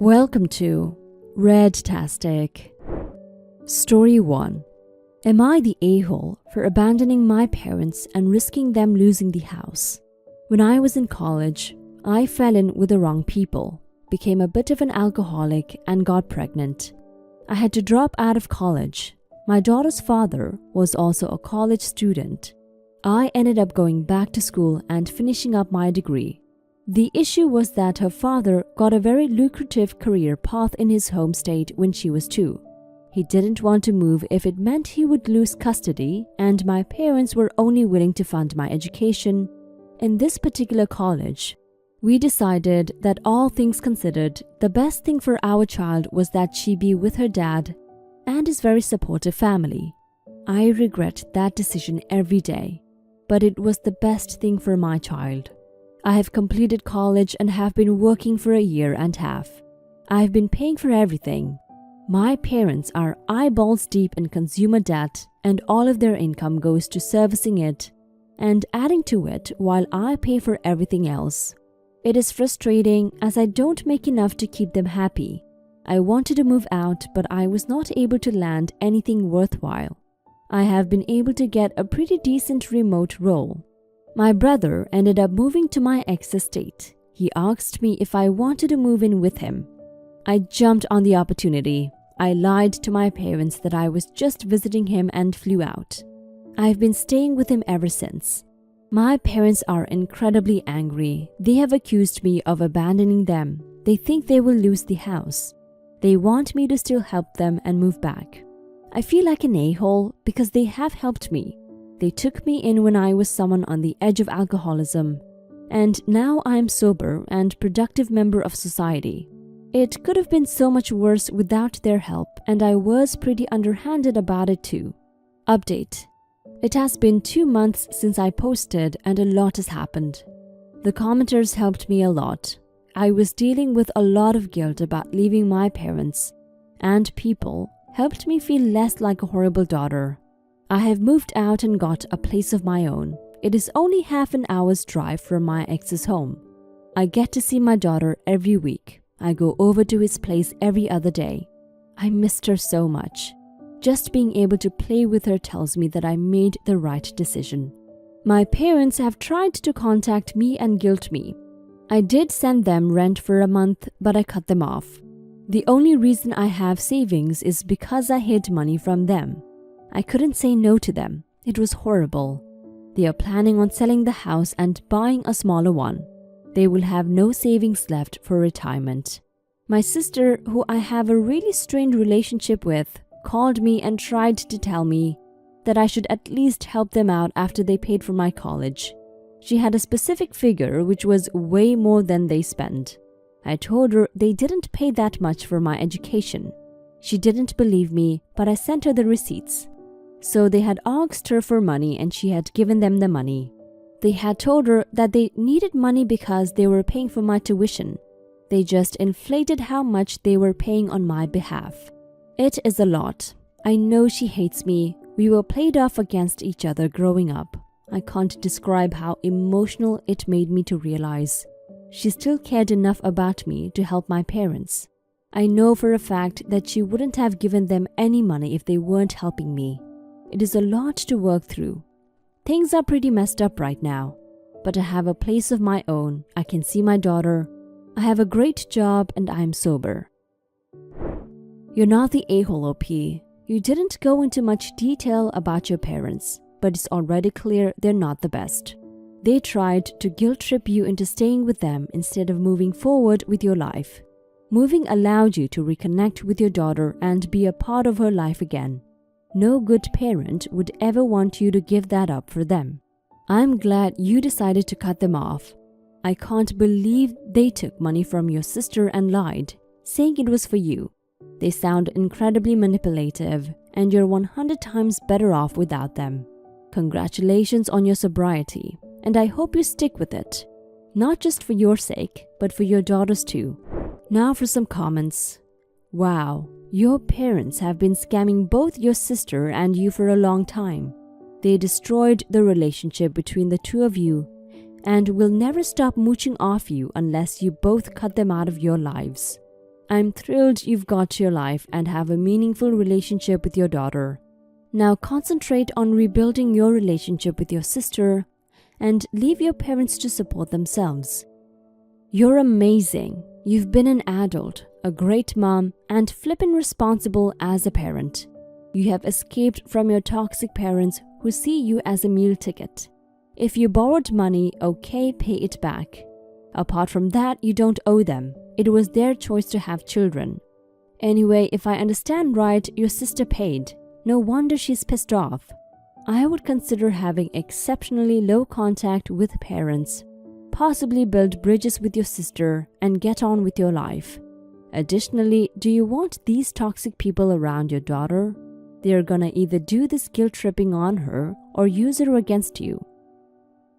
Welcome to Redtastic. Story 1. Am I the a-hole for abandoning my parents and risking them losing the house? When I was in college, I fell in with the wrong people, became a bit of an alcoholic and got pregnant. I had to drop out of college. My daughter's father was also a college student. I ended up going back to school and finishing up my degree. The issue was that her father got a very lucrative career path in his home state when she was 2. He didn't want to move if it meant he would lose custody, and my parents were only willing to fund my education in this particular college. We decided that all things considered, the best thing for our child was that she be with her dad and his very supportive family. I regret that decision every day, but it was the best thing for my child. I have completed college and have been working for a year and a half. I have been paying for everything. My parents are eyeballs deep in consumer debt, and all of their income goes to servicing it and adding to it while I pay for everything else. It is frustrating as I don't make enough to keep them happy. I wanted to move out, but I was not able to land anything worthwhile. I have been able to get a pretty decent remote role. My brother ended up moving to my ex's state. He asked me if I wanted to move in with him. I jumped on the opportunity. I lied to my parents that I was just visiting him and flew out. I've been staying with him ever since. My parents are incredibly angry. They have accused me of abandoning them. They think they will lose the house. They want me to still help them and move back. I feel like an a-hole because they have helped me. They took me in when I was someone on the edge of alcoholism, and now I'm sober and productive member of society. It could have been so much worse without their help, and I was pretty underhanded about it too. Update. It has been 2 months since I posted and a lot has happened. The commenters helped me a lot. I was dealing with a lot of guilt about leaving my parents, and people helped me feel less like a horrible daughter. I have moved out and got a place of my own. It is only half an hour's drive from my ex's home. I get to see my daughter every week. I go over to his place every other day. I missed her so much. Just being able to play with her tells me that I made the right decision. My parents have tried to contact me and guilt me. I did send them rent for a month, but I cut them off. The only reason I have savings is because I hid money from them. I couldn't say no to them. It was horrible. They are planning on selling the house and buying a smaller one. They will have no savings left for retirement. My sister, who I have a really strained relationship with, called me and tried to tell me that I should at least help them out after they paid for my college. She had a specific figure which was way more than they spent. I told her they didn't pay that much for my education. She didn't believe me, but I sent her the receipts. So they had asked her for money and she had given them the money. They had told her that they needed money because they were paying for my tuition. They just inflated how much they were paying on my behalf. It is a lot. I know she hates me. We were played off against each other growing up. I can't describe how emotional it made me to realize she still cared enough about me to help my parents. I know for a fact that she wouldn't have given them any money if they weren't helping me. It is a lot to work through. Things are pretty messed up right now, but I have a place of my own. I can see my daughter. I have a great job and I'm sober. You're not the a-hole, OP. You didn't go into much detail about your parents, but it's already clear they're not the best. They tried to guilt trip you into staying with them instead of moving forward with your life. Moving allowed you to reconnect with your daughter and be a part of her life again. No good parent would ever want you to give that up for them. I'm glad you decided to cut them off. I can't believe they took money from your sister and lied, saying it was for you. They sound incredibly manipulative, and you're 100 times better off without them. Congratulations on your sobriety, and I hope you stick with it. Not just for your sake, but for your daughter's too. Now for some comments. Wow. Your parents have been scamming both your sister and you for a long time. They destroyed the relationship between the two of you and will never stop mooching off you unless you both cut them out of your lives. I'm thrilled you've got your life and have a meaningful relationship with your daughter. Now concentrate on rebuilding your relationship with your sister and leave your parents to support themselves. You're amazing. You've been an adult, a great mom, and flippin' responsible as a parent. You have escaped from your toxic parents who see you as a meal ticket. If you borrowed money, okay, pay it back. Apart from that, you don't owe them. It was their choice to have children. Anyway, if I understand right, your sister paid. No wonder she's pissed off. I would consider having exceptionally low contact with parents. Possibly build bridges with your sister and get on with your life. Additionally, do you want these toxic people around your daughter? They're gonna either do this guilt tripping on her or use her against you.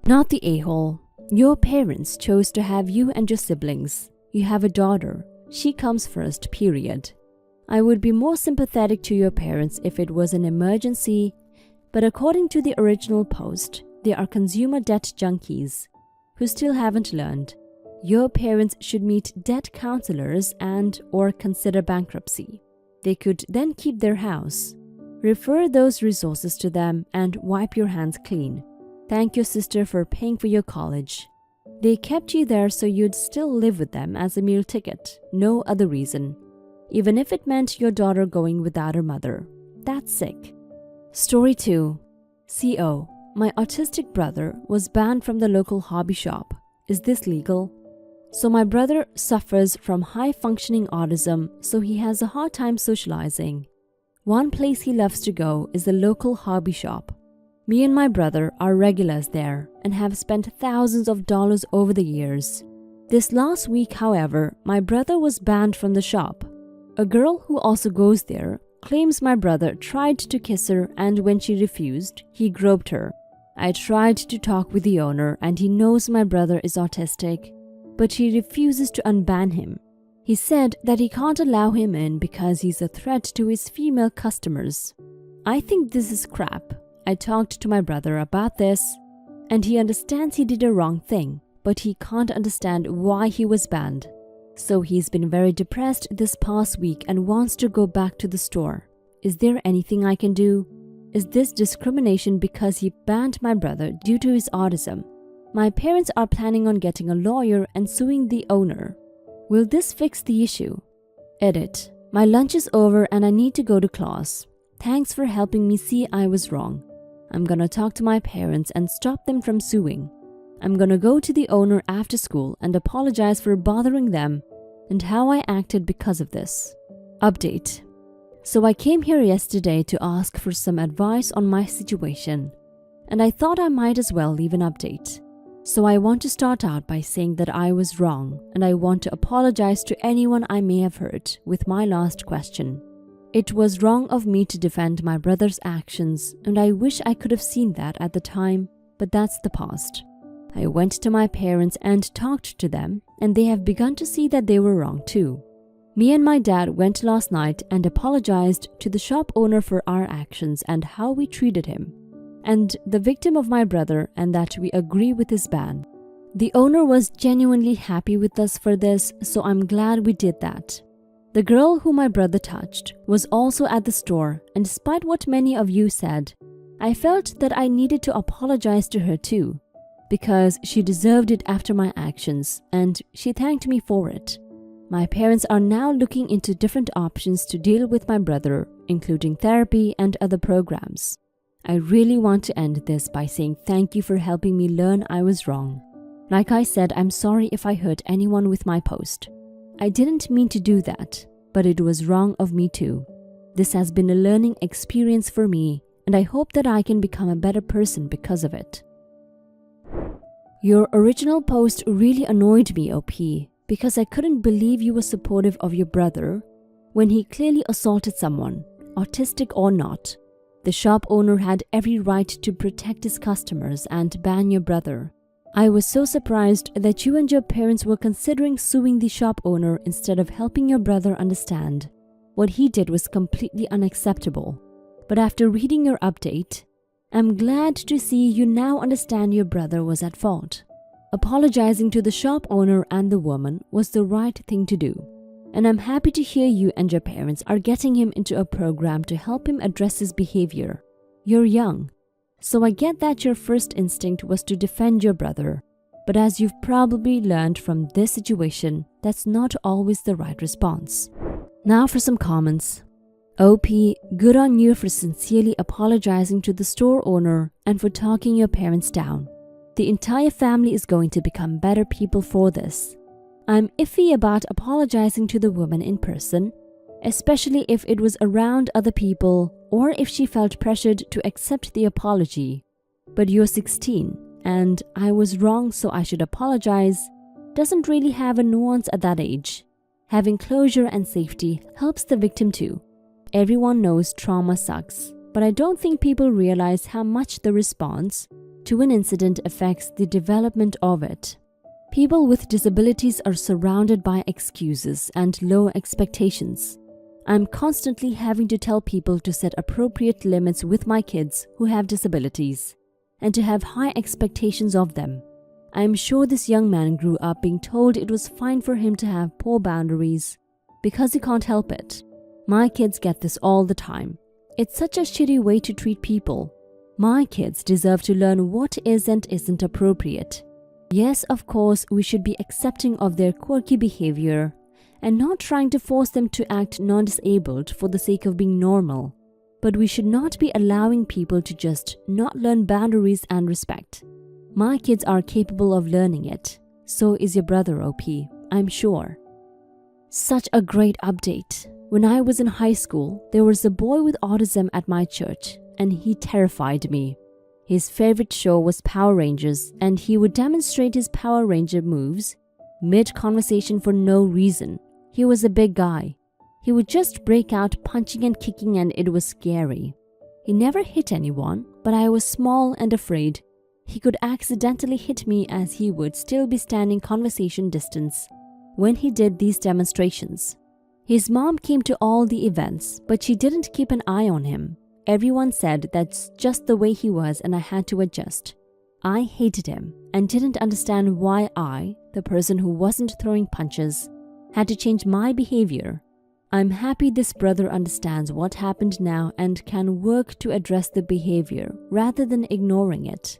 Not the a-hole. Your parents chose to have you and your siblings. You have a daughter. She comes first, period. I would be more sympathetic to your parents if it was an emergency, but according to the original post, they are consumer debt junkies who still haven't learned. Your parents should meet debt counselors and/or consider bankruptcy. They could then keep their house. Refer those resources to them and wipe your hands clean. Thank your sister for paying for your college. They kept you there so you'd still live with them as a meal ticket, no other reason. Even if it meant your daughter going without her mother. That's sick. Story 2. CO. My autistic brother was banned from the local hobby shop. Is this legal? So my brother suffers from high-functioning autism, so he has a hard time socializing. One place he loves to go is the local hobby shop. Me and my brother are regulars there and have spent thousands of dollars over the years. This last week, however, my brother was banned from the shop. A girl who also goes there claims my brother tried to kiss her, and when she refused, he groped her. I tried to talk with the owner and he knows my brother is autistic, but he refuses to unban him. He said that he can't allow him in because he's a threat to his female customers. I think this is crap. I talked to my brother about this, and he understands he did a wrong thing, but he can't understand why he was banned. So he's been very depressed this past week and wants to go back to the store. Is there anything I can do? Is this discrimination because he banned my brother due to his autism? My parents are planning on getting a lawyer and suing the owner. Will this fix the issue? Edit. My lunch is over and I need to go to class. Thanks for helping me see I was wrong. I'm gonna talk to my parents and stop them from suing. I'm gonna go to the owner after school and apologize for bothering them and how I acted because of this. Update. So I came here yesterday to ask for some advice on my situation, and I thought I might as well leave an update. So I want to start out by saying that I was wrong, and I want to apologize to anyone I may have hurt with my last question. It was wrong of me to defend my brother's actions, and I wish I could have seen that at the time, but that's the past. I went to my parents and talked to them, and they have begun to see that they were wrong too. Me and my dad went last night and apologized to the shop owner for our actions and how we treated him, and the victim of my brother, and that we agree with his ban. The owner was genuinely happy with us for this, so I'm glad we did that. The girl who my brother touched was also at the store, and despite what many of you said, I felt that I needed to apologize to her too, because she deserved it after my actions, and she thanked me for it. My parents are now looking into different options to deal with my brother, including therapy and other programs. I really want to end this by saying thank you for helping me learn I was wrong. Like I said, I'm sorry if I hurt anyone with my post. I didn't mean to do that, but it was wrong of me too. This has been a learning experience for me, and I hope that I can become a better person because of it. Your original post really annoyed me, OP, because I couldn't believe you were supportive of your brother when he clearly assaulted someone, autistic or not. The shop owner had every right to protect his customers and ban your brother. I was so surprised that you and your parents were considering suing the shop owner instead of helping your brother understand. What he did was completely unacceptable. But after reading your update, I'm glad to see you now understand your brother was at fault. Apologizing to the shop owner and the woman was the right thing to do. And I'm happy to hear you and your parents are getting him into a program to help him address his behavior. You're young, so I get that your first instinct was to defend your brother. But as you've probably learned from this situation, that's not always the right response. Now for some comments. OP, good on you for sincerely apologizing to the store owner and for talking your parents down. The entire family is going to become better people for this. I'm iffy about apologizing to the woman in person, especially if it was around other people or if she felt pressured to accept the apology. But you're 16, and I was wrong so I should apologize doesn't really have a nuance at that age. Having closure and safety helps the victim too. Everyone knows trauma sucks, but I don't think people realize how much the response to an incident affects the development of it. People with disabilities are surrounded by excuses and low expectations. I'm constantly having to tell people to set appropriate limits with my kids who have disabilities and to have high expectations of them. I am sure this young man grew up being told it was fine for him to have poor boundaries because he can't help it. My kids get this all the time. It's such a shitty way to treat people. My kids deserve to learn what is and isn't appropriate. Yes, of course, we should be accepting of their quirky behavior and not trying to force them to act non-disabled for the sake of being normal. But we should not be allowing people to just not learn boundaries and respect. My kids are capable of learning it. So is your brother, OP, I'm sure. Such a great update. When I was in high school, there was a boy with autism at my church, and he terrified me. His favorite show was Power Rangers, and he would demonstrate his Power Ranger moves mid-conversation for no reason. He was a big guy. He would just break out punching and kicking, and it was scary. He never hit anyone, but I was small and afraid he could accidentally hit me as he would still be standing conversation distance when he did these demonstrations. His mom came to all the events, but she didn't keep an eye on him. Everyone said that's just the way he was and I had to adjust. I hated him and didn't understand why I, the person who wasn't throwing punches, had to change my behavior. I'm happy this brother understands what happened now and can work to address the behavior rather than ignoring it.